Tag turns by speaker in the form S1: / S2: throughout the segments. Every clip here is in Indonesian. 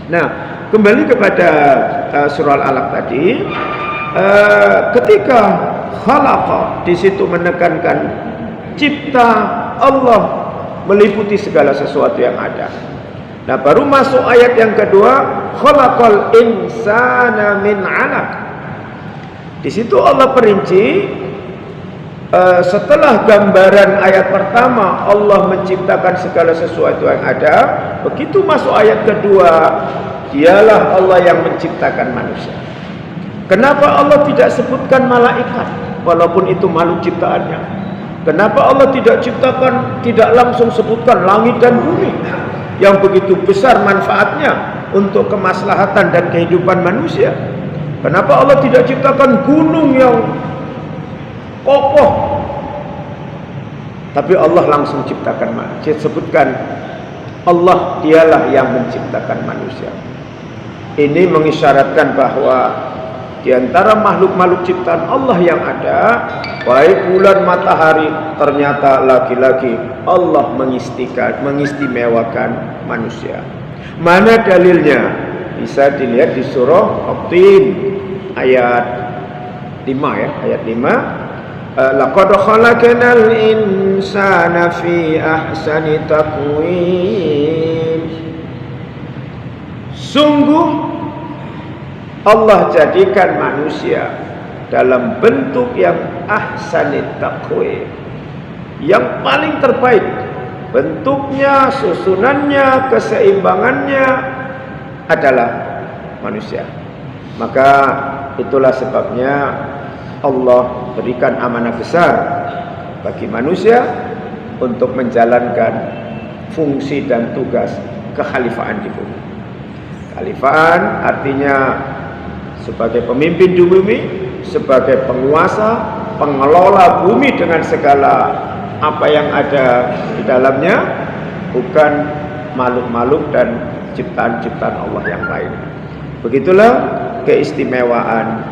S1: Nah, kembali kepada surah Al-Alaq tadi, ketika khalaqa di situ menekankan cipta Allah meliputi segala sesuatu yang ada. Nah, baru masuk ayat yang kedua, khalaqal insana min 'alaq. Di situ Allah perinci, setelah gambaran ayat pertama Allah menciptakan segala sesuatu yang ada, begitu masuk ayat kedua, dialah Allah yang menciptakan manusia. Kenapa Allah tidak sebutkan malaikat walaupun itu makhluk ciptaannya? Kenapa Allah tidak langsung sebutkan langit dan bumi yang begitu besar manfaatnya untuk kemaslahatan dan kehidupan manusia? Kenapa Allah tidak ciptakan gunung yang kokoh, tapi Allah langsung sebutkan Allah dialah yang menciptakan manusia. Ini mengisyaratkan bahwa di antara makhluk-makhluk ciptaan Allah yang ada, baik bulan, matahari, ternyata lagi-lagi Allah mengistimewakan manusia. Mana dalilnya? Bisa dilihat di surah At-Tin ayat 5 ya, ayat 5. Laqad khalaqnal insana fi ahsani taqwim. Sungguh Allah jadikan manusia dalam bentuk yang ahsani taqwim, yang paling terbaik. Bentuknya, susunannya, keseimbangannya adalah manusia. Maka itulah sebabnya Allah berikan amanah besar bagi manusia untuk menjalankan fungsi dan tugas kekhalifahan di bumi. Khalifaan artinya sebagai pemimpin di bumi, sebagai penguasa, pengelola bumi dengan segala apa yang ada di dalamnya, bukan makhluk-makhluk dan ciptaan-ciptaan Allah yang lain. Begitulah keistimewaan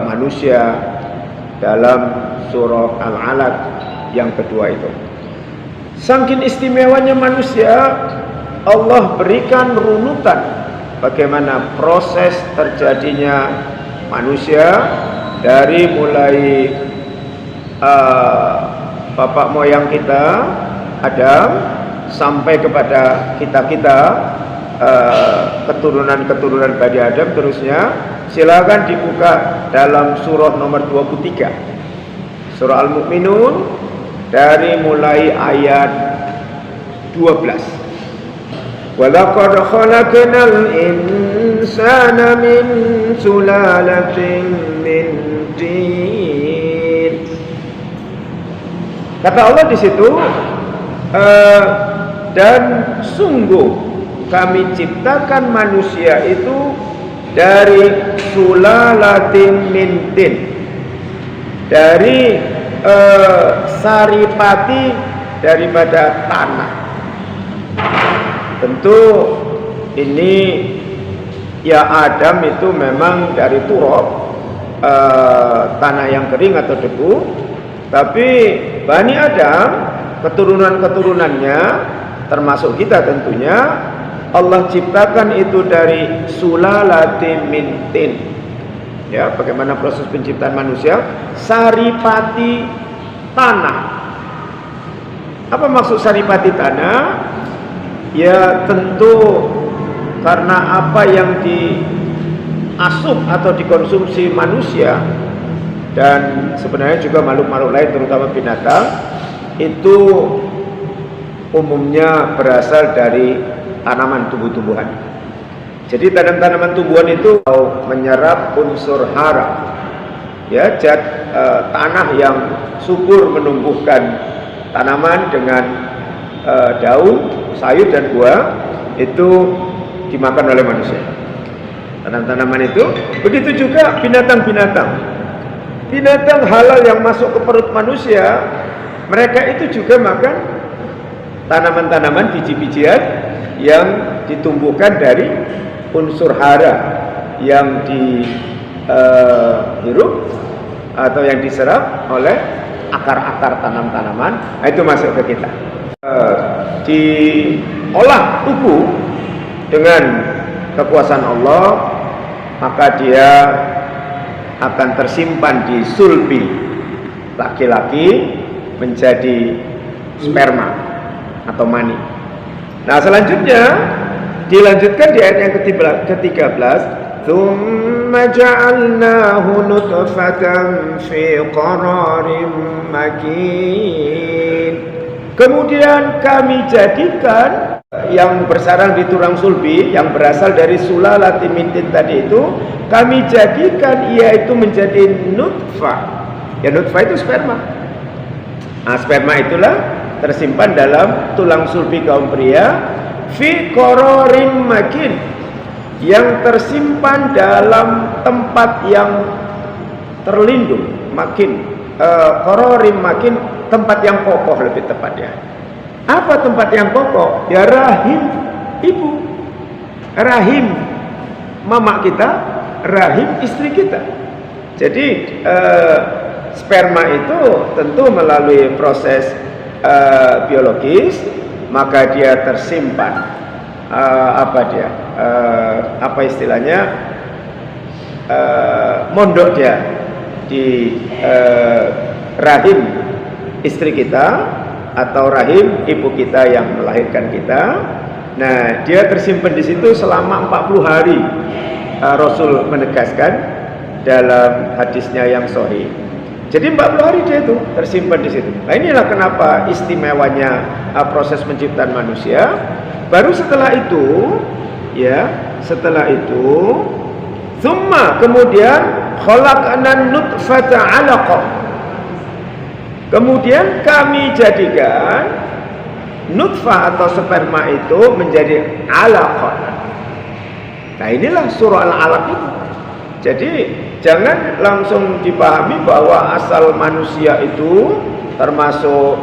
S1: manusia dalam surah Al-Alaq yang kedua itu. Saking istimewanya manusia, Allah berikan runutan bagaimana proses terjadinya manusia dari mulai bapak moyang kita Adam sampai kepada kita keturunan Bani Adam terusnya. Silakan dibuka dalam surah nomor 23, surah Al-Mu'minun, dari mulai ayat 12. Walaqad khalaqnal insana min sulalatin min tin. Kata Allah di situ, dan sungguh kami ciptakan manusia itu dari sulalatin min tin, dari saripati daripada tanah. Tentu ini ya Adam itu memang dari turab, tanah yang kering atau debu. Tapi Bani Adam, keturunan-keturunannya termasuk kita tentunya, Allah ciptakan itu dari sulalatin min tin. Ya, bagaimana proses penciptaan manusia? Saripati tanah. Apa maksud saripati tanah? Ya tentu karena apa yang diasup atau dikonsumsi manusia dan sebenarnya juga makhluk-makhluk lain terutama binatang itu umumnya berasal dari tanaman tumbuh-tumbuhan. Jadi tanaman tumbuhan itu menyerap unsur hara, ya, tanah yang subur menumbuhkan tanaman dengan daun, sayur dan buah itu dimakan oleh manusia. Tanaman itu, begitu juga binatang-binatang. Binatang halal yang masuk ke perut manusia, mereka itu juga makan tanaman-tanaman, biji-bijian yang ditumbuhkan dari unsur hara yang dihirup atau yang diserap oleh akar-akar tanam-tanaman. Itu masuk ke kita. Diolah tubuh dengan kekuasaan Allah, maka dia akan tersimpan di sulbi laki-laki menjadi sperma atau mani. Nah, selanjutnya dilanjutkan di ayat yang ke-13, "Tsumma ja'alnahu nutfatan fi qararin makin." Kemudian kami jadikan yang bersarang di tulang sulbi yang berasal dari sulalatin min tin tadi itu, kami jadikan ia itu menjadi nutfah. Ya, nutfah itu sperma. Nah, sperma itulah tersimpan dalam tulang sulbi kaum pria, fi qararin makin, yang tersimpan dalam tempat yang terlindung, makin qararin makin, tempat yang kokoh lebih tepatnya. Apa tempat yang kokoh? Ya rahim ibu, rahim mama kita, rahim istri kita. Jadi sperma itu tentu melalui proses biologis, maka dia tersimpan apa istilahnya, mondok dia di rahim istri kita atau rahim ibu kita yang melahirkan kita. Nah, dia tersimpan di situ selama 40 hari. Rasul menegaskan dalam hadisnya yang sahih. Jadi 40 hari dia itu tersimpan di situ. Nah, inilah kenapa istimewanya proses penciptaan manusia. Baru setelah itu, ya, tsumma kemudian khalaqnan nutfata 'alaqah. Kemudian kami jadikan nutfah atau sperma itu menjadi 'alaqah. Nah, inilah surah Al-Alaq itu. Jadi jangan langsung dipahami bahwa asal manusia itu termasuk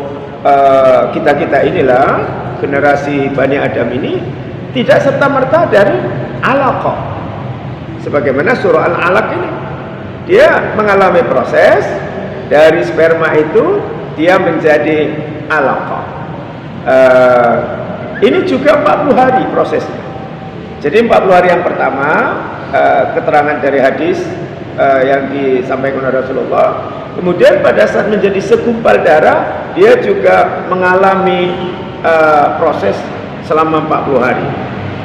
S1: kita-kita inilah generasi Bani Adam ini tidak serta-merta dari alaqah. Sebagaimana surah Al-Alaq ini, dia mengalami proses dari sperma itu dia menjadi alaqah. Ini juga 40 hari prosesnya. Jadi 40 hari yang pertama, keterangan dari hadis yang disampaikan oleh Rasulullah. Kemudian pada saat menjadi segumpal darah, dia juga mengalami proses selama 40 hari.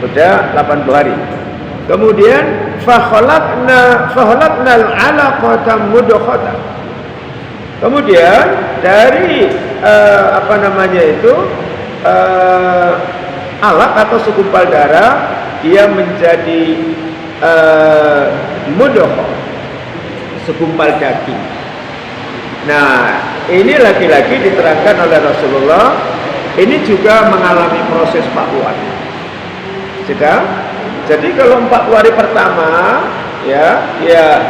S1: Sudah 80 hari. Kemudian fakhalaqnal 'alaqata mudghatan. Kemudian dari alaq atau segumpal darah, dia menjadi mudghah, segumpal daging. Nah, ini lagi-lagi diterangkan oleh Rasulullah, ini juga mengalami proses 40 hari. Jadi kalau 40 hari pertama ya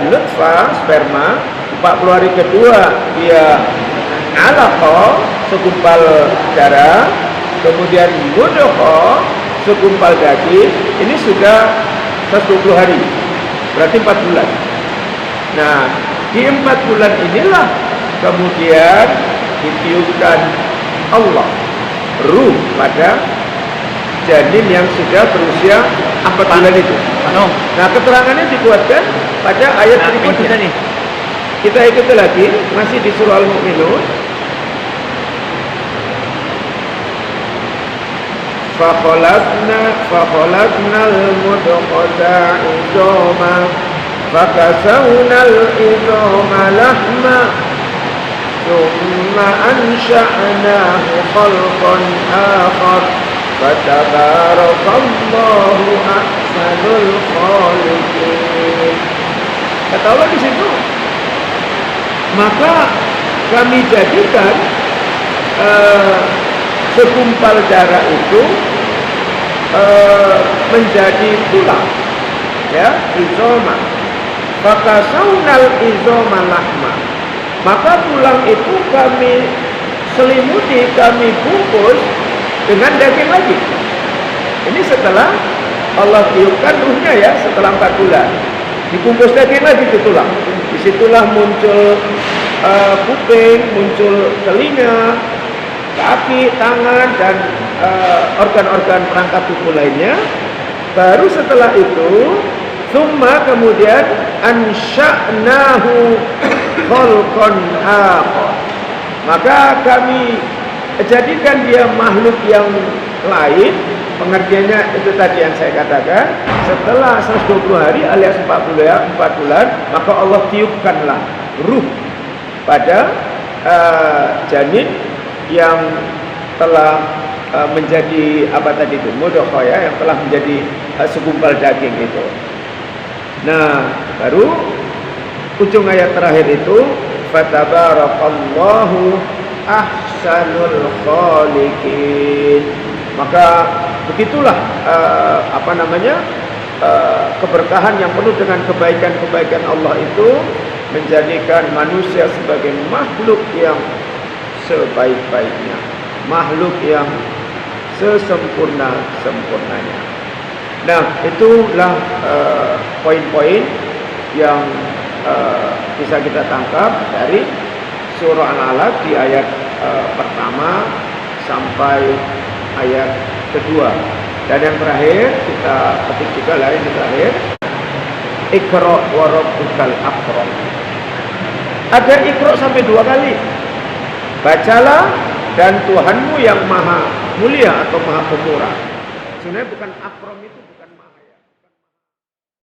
S1: nutfah, sperma, 40 hari kedua dia alaqah, segumpal darah, kemudian mudghah, segumpal daging. Ini sudah 120 hari, berarti 4 bulan. Nah, di 4 bulan inilah kemudian ditiupkan Allah ruh pada janin yang sudah berusia 4 bulan itu. Nah, keterangannya dikuatkan pada ayat berikutnya. Kita ikuti lagi, masih di surah Al-Mu'minun. Fakhalaqnal mudghata 'idhaman fakasawnal 'idhama lahma thumma ansha'nahu khalqan akhar fatabarakallahu ahsanul khaliqin. Kata Allah di situ, maka kami jadikan segumpal darah itu menjadi tulang, ya, izoma. Fakasawnal izoma lahma. Maka tulang itu kami selimuti, kami bungkus dengan daging lagi. Ini setelah Allah tiupkan ruhnya, ya, setelah 4 bulan. Dibungkus daging lagi ke tulang. Disitulah muncul kuping, muncul telinga, kaki, tangan, dan organ-organ perangkat tubuh lainnya. Baru setelah itu, summa kemudian ansha'nahu khalqan akhar. Maka kami jadikan dia makhluk yang lain. Pengertiannya itu tadi yang saya katakan. Setelah 120 hari alias 4 bulan, maka Allah tiupkanlah ruh pada janin yang telah menjadi apa tadi itu, mudghah, yang telah menjadi segumpal daging itu. Nah, baru ujung ayat terakhir itu fatabarakallahu ahsanul khaliqin. Maka begitulah keberkahan yang penuh dengan kebaikan-kebaikan Allah itu menjadikan manusia sebagai makhluk yang sebaik-baiknya, makhluk yang sesempurna-sempurnanya. Nah, itulah poin-poin yang bisa kita tangkap dari surah Al-Alaq di ayat pertama sampai ayat kedua. Dan yang terakhir kita petik juga lah, yang terakhir Iqra wa rabbukal akram. Ada Iqra sampai 2 kali. Bacalah dan Tuhanmu yang maha mulia atau maha pemurah. Sebenarnya bukan akram itu